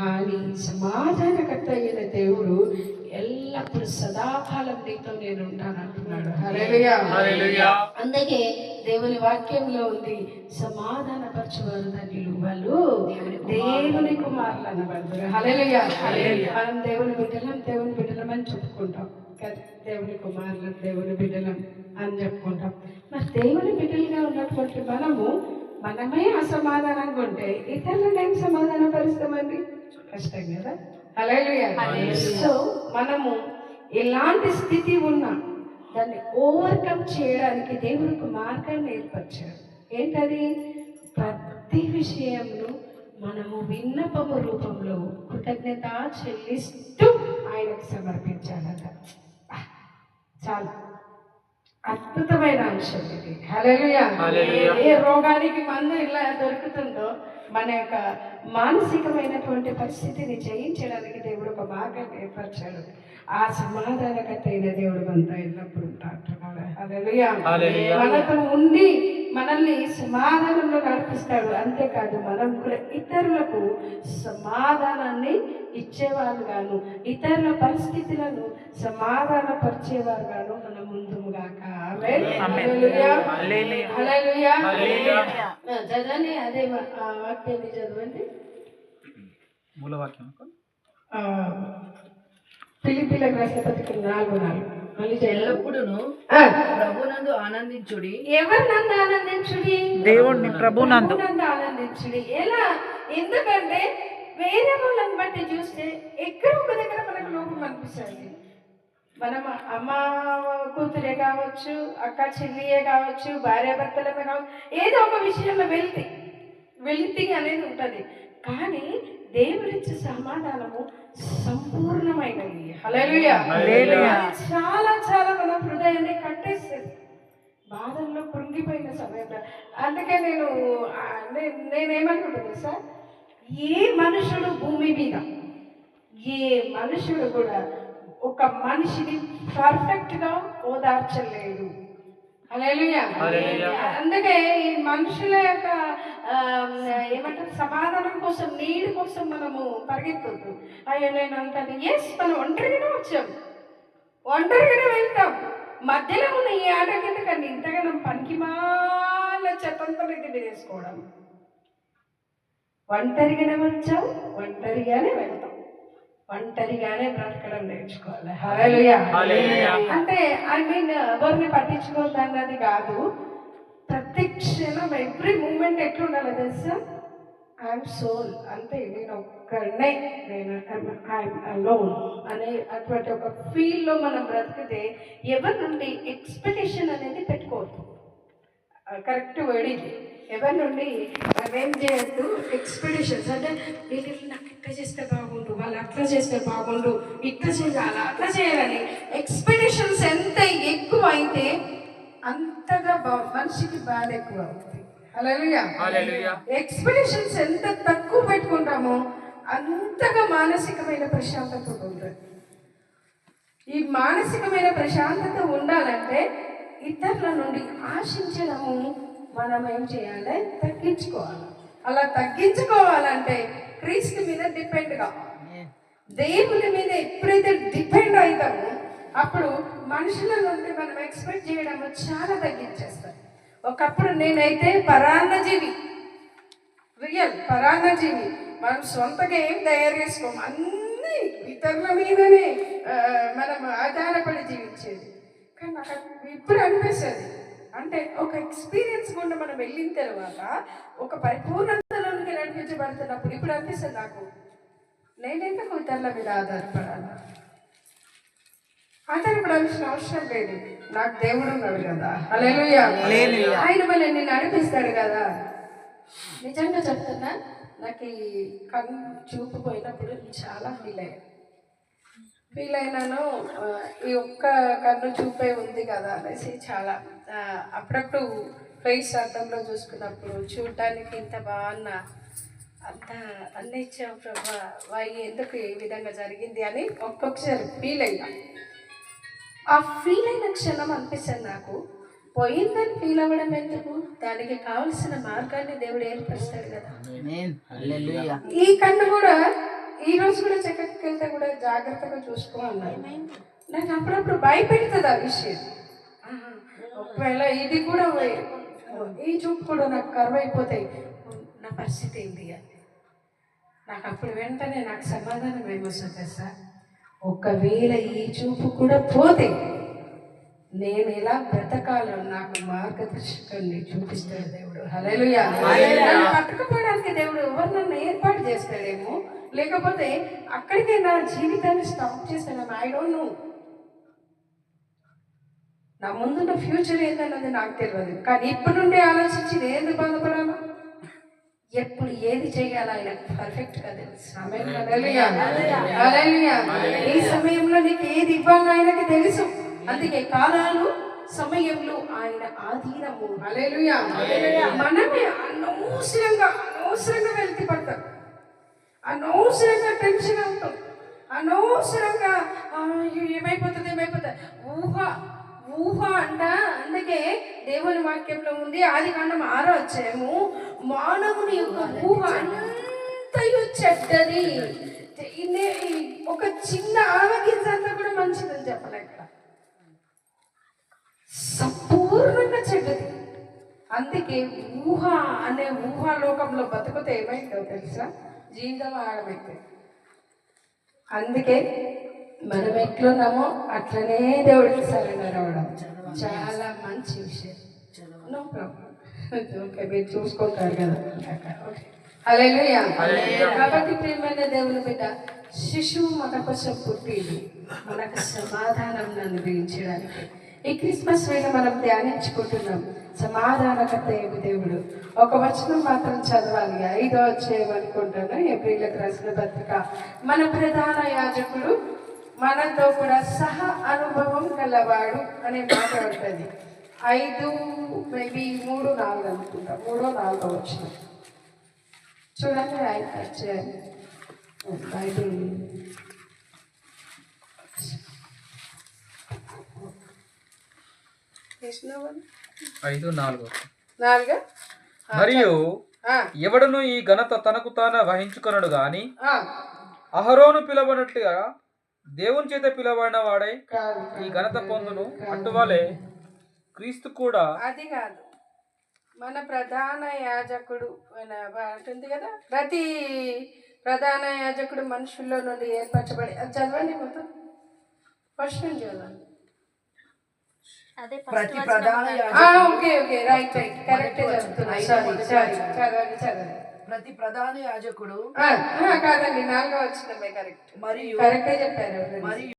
కానీ సమాధానకర్త అయిన దేవుడు ఎల్లప్పుడు సదాకాలం నీతో నేను ఉంటాను అంటున్నాడు. హల్లెలూయా. అందుకే దేవుని వాక్యంలో ఉంది, సమాధానపరచువారు ధన్యులు, వాళ్ళు దేవుని కుమారులు అనబడతారు. హల్లెలూయా. మనం దేవుని బిడ్డలం అని చెప్పుకుంటాం కదా, దేవుని కుమారులం, దేవుని బిడ్డలం అని చెప్పుకుంటాం. మరి దేవుని బిడ్డలుగా ఉన్నటువంటి మనమే అసమాధానంగా ఉంటే ఇతరులను ఏం సమాధాన పరుస్తామండి? కష్టం కదా. హల్లెలూయా. సో మనము ఎలాంటి స్థితి ఉన్నా దాన్ని ఓవర్కమ్ చేయడానికి దేవుడికి మార్గాన్ని ఏర్పరిచాడు. ఏంటది? ప్రతి విషయంలో మనము విన్నపము రూపంలో కృతజ్ఞత చెల్లిస్తూ ఆయనకు సమర్పించాలట. చాలా అద్భుతమైన అంశం ఇది. హల్లెలూయా. ఏ రోగానికి మందు ఇలా దొరుకుతుందో మన యొక్క మానసికమైనటువంటి పరిస్థితిని జయించడానికి దేవుడు ఒక మార్గాన్ని ఏర్పరిచాడు. ఆ సమాధానకర్త అయిన దేవుడు మనతో ఎల్లప్పుడు ఉంటున్నాడు. హల్లెలూయా. మనతో ఉండి మనల్ని సమాధానంలో నడిపిస్తాడు. అంతేకాదు మనం కూడా ఇతరులకు సమాధానాన్ని ఇచ్చేవారు గాను, ఇతరుల పరిస్థితులను సమాధానపరిచేవారు గాను మనం ముందుగాక. చదవండి, అదే వాక్యాన్ని చదవండి. మూలవాక్యం ఫిలిప్పీలకు రాసిన పత్రిక 4:4. ఎల్లప్పుడూను ప్రభునందు ఆనందించుడి. ఎవరు నందు ఆనందించుడి? దేవుణ్ణి ప్రభునందు ఆనందించుడి. ఎలా? ఎందుకంటే వేరే వాళ్ళని బట్టి చూస్తే ఎక్కడ ఒక దగ్గర మనకు లోపం అనిపిస్తుంది. మనం అమ్మ కూతురే కావచ్చు, అక్క చెల్లియే కావచ్చు, భార్యాభర్తలమే కావచ్చు, ఏదో ఒక విషయంలో వెలితి అనేది ఉంటుంది. కానీ దేవుడిచ్చే సమాధానము సంపూర్ణమైనది. హల్లెలూయా. చాలా చాలా మన హృదయాన్ని కట్టేస్తుంది బాధల్లో కృంగిపోయిన సమయంలో. అందుకే నేనేమనుకుంటుంది సార్, ఏ మనుషుడు భూమి మీద ఏ మనుషుడు కూడా ఒక మనిషిని పర్ఫెక్ట్గా ఓదార్చలేడు. హల్లెలూయా. అందుకే ఈ మనుషుల యొక్క ఏమంటారు సమాధానం కోసం, నీడి కోసం మనము పరిగెత్తొద్దు. అయ్యో నేను అంటాను, మనం ఒంటరిగానే వచ్చాం, ఒంటరిగానే వెళ్తాం. మధ్యలో ఉన్న ఈ ఆట కిందకండి ఇంతగా పనికిమాల చెత్తంతా ఇది వేసుకోవడం. ఒంటరిగానే వచ్చాం, ఒంటరిగానే వెళ్తాం, ఒంటరిగానే బ్రతకడం నేర్చుకోవాలి. హల్లెలూయా. అంటే ఎవరిని పట్టించుకోవద్దు అన్నది కాదు. ప్రతి క్షణం ఎవ్రీ మూమెంట్ ఎట్లా ఉండాలి తెలుసా? ఐఎమ్ సోల్, అంటే నేను ఒక్కడనే, ఐఎమ్ అలోన్ అనే అటువంటి ఒక ఫీల్లో మనం బ్రతికితే ఎవరి నుండి ఎక్స్పెక్టేషన్ అనేది పెట్టుకోవద్దు. కరెక్ట్ వర్డ్ ఇది. ఎవరి నుండి ఏం చేయొద్దు ఎక్స్పెక్టేషన్స్. అంటే వీళ్ళు నాకు ఇట్లా చేస్తే బాగుండు, వాళ్ళు అట్లా చేస్తే బాగుండు, ఇట్లా చేయాలి, అట్లా చేయాలని ఎక్స్పెక్టేషన్స్ ఎంత ఎక్కువ అయితే అంతగా మనిషికి బాధ ఎక్కువ అవుతుంది. హల్లెలూయా. ఎక్స్పెక్టేషన్స్ ఎంత తక్కువ పెట్టుకుంటామో అంతగా మానసికమైన ప్రశాంతత ఉంటుంది. ఈ మానసికమైన ప్రశాంతత ఉండాలంటే ఇతరుల నుండి ఆశించడము మనం ఏం చేయాలి? తగ్గించుకోవాలి. అలా తగ్గించుకోవాలంటే క్రీస్తు మీద డిపెండ్ కావాలి. దేవుని మీద ఎప్పుడైతే డిపెండ్ అవుతామో అప్పుడు మనుషుల నుండి మనం ఎక్స్పెక్ట్ చేయడం చాలా తగ్గించేస్తాం. ఒకప్పుడు నేనైతే పరాన్నజీవి, రియల్ పరాన్నజీవి. మనం సొంతగా ఏం తయారు చేసుకోము, అన్నీ ఇతరుల మీదనే మనం ఆధారపడి జీవించేది. కానీ నాకు ఇప్పుడు అనిపిస్తుంది, అంటే ఒక ఎక్స్పీరియన్స్ గుండా మనం వెళ్ళిన తర్వాత ఒక పరిపూర్ణతలోనికి నడిపించబడుతున్నప్పుడు ఇప్పుడు అనిపిస్తుంది నాకు, నేనైతే ఇతరుల మీద ఆధారపడాల్సిన అవసరం లేదు. నాకు దేవుడు ఉన్నాడు కదా. హల్లెలూయా. ఆయన మళ్ళీ నేను నడిపిస్తాడు కదా. నిజంగా చెప్తున్నా, నాకు ఈ కన్ను చూపు పోయినప్పుడు చాలా ఫీల్ అయినాను. ఈ ఒక్క కన్ను చూపే ఉంది కదా అనేసి చాలా అప్పుడప్పుడు ఫేస్ అర్థంలో చూసుకున్నప్పుడు చూడటానికి ఇంత బాగున్నా, అంత అన్నీ ఇచ్చావు ప్రభా, ఎందుకు ఈ విధంగా జరిగింది అని ఒక్కొక్కసారి ఫీల్ అయినా. ఆ ఫీల్ అయిన క్షణం అనిపిస్తుంది నాకు, పోయిందని ఫీల్ అవ్వడం ఎందుకు, దానికి కావలసిన మార్గాన్ని దేవుడు ఏర్పరుస్తాడు కదా. ఈ కన్ను కూడా ఈ రోజు కూడా చెకప్కి వెళ్తే కూడా జాగ్రత్తగా చూసుకో అన్నారు. నాకు అప్పుడప్పుడు భయపెడుతుంది ఆ విషయం. ఒకవేళ ఇది కూడా ఈ చూపు కూడా నాకు కరువు అయిపోతాయి, నా పరిస్థితి ఏంటి అని నాకు అప్పుడు వెంటనే నాకు సమాధానం ఏమొస్తుంది సార్, ఒకవేళ ఈ చూపు కూడా పోతే నేను ఎలా బ్రతకాలో నాకు మార్గదర్శకాన్ని చూపిస్తాడు దేవుడు. హల్లెలూయా. నన్ను పట్టుకుపోవడానికి దేవుడు ఎవరు నన్ను ఏర్పాటు చేస్తాడేమో, లేకపోతే అక్కడికే నా జీవితాన్ని స్టాప్ చేస్తాడేమో. I don't know. నా ముందున్న ఫ్యూచర్ ఏంటన్నది నాకు తెలియదు, కానీ ఇప్పటి నుండి ఆలోచించి నేను ఎందుకు బాధపడాలా, ఎప్పుడు ఏది చేయాలో ఆయన పర్ఫెక్ట్గా తెలుసు. ఆమేన్. హల్లెలూయా. హల్లెలూయా. ఈ సమయంలో నీకు ఏది ఇవ్వాలో ఆయనకి తెలుసు. అందుకే కాలాలు సమయంలో ఆయన ఆధీనము. హల్లెలూయా. మనమే అనవసరంగా వెళ్తి పడతాం, అనవసరంగా టెన్షన్ అవుతాం, అనవసరంగా ఏమైపోతుంది ఊహ అంట. అందుకే దేవుని వాక్యంలో ఉంది, ఆదికాండం 6వ అధ్యాయము, మానవుని యొక్క ఊహ అంతయు చెడ్డది, ఒక చిన్న ఆవగింజ అంతా కూడా మంచిదని చెప్పలే, ఇక్కడ సంపూర్ణంగా చెడ్డది. అందుకే ఊహ అనే ఊహాలోకంలో బతుకుతే ఏమైందో తెలుసా, జీవితం ఆగమైతే. అందుకే మనం ఎట్లున్నామో అట్లనే దేవుడికి సరెండర్ అవ్వడం చాలా మంచి విషయం. No problem. ఓకే, మీరు చూసుకుంటారు కదా. హల్లెలూయా. కాబట్టి ప్రియమైన దేవుని బిడ్డ, శిశువు మన కోసం పుట్టింది మనకు సమాధానం అనుభవించడానికి. ఈ క్రిస్మస్ వేళ మనం ధ్యానించుకుంటున్నాం సమాధానకర్త ఏమి దేవుడు. ఒక వచనం మాత్రం చదవాలి, 5వ అధ్యాయం అనుకుంటాను, ఏప్రిల్కి రాసిన పత్రిక. మన ప్రధాన యాజకుడు మనతో కూడా సహ అనుభవం గలవాడు అనే మాట ఉంటుంది. 5 మేబీ 3, 4 అనుకుంటా, 3, 4 వచ్చిన చూడండి. 5 అధ్యాయం బైబిల్ ఐదు నాలుగు. మరియు ఎవడను ఈ ఘనత తనకు తాను వహించుకొనడు గాని అహరోను పిలవనట్లుగా దేవుని చేత పిలవబడిన వాడై ఈ ఘనత పొందును. అటువలే క్రీస్తు కూడా. అది కాదు, మన ప్రధాన యాజకుడు అంటుంది కదా, ప్రతి ప్రధాన యాజకుడు మనుషుల్లో నుండి ఏర్పరచబడి. అది చదవండి మొత్తం, ఫస్ట్ నుంచి చదవండి. ప్రతి ప్రధాన ఓకే రైట్ కరెక్టే చదువుతున్నా. చదవండి. ప్రతి ప్రధాన యాజకుడు కాదండి, 4వ వచనమే కరెక్ట్. మరియు కరెక్టే చెప్పారు. మరియు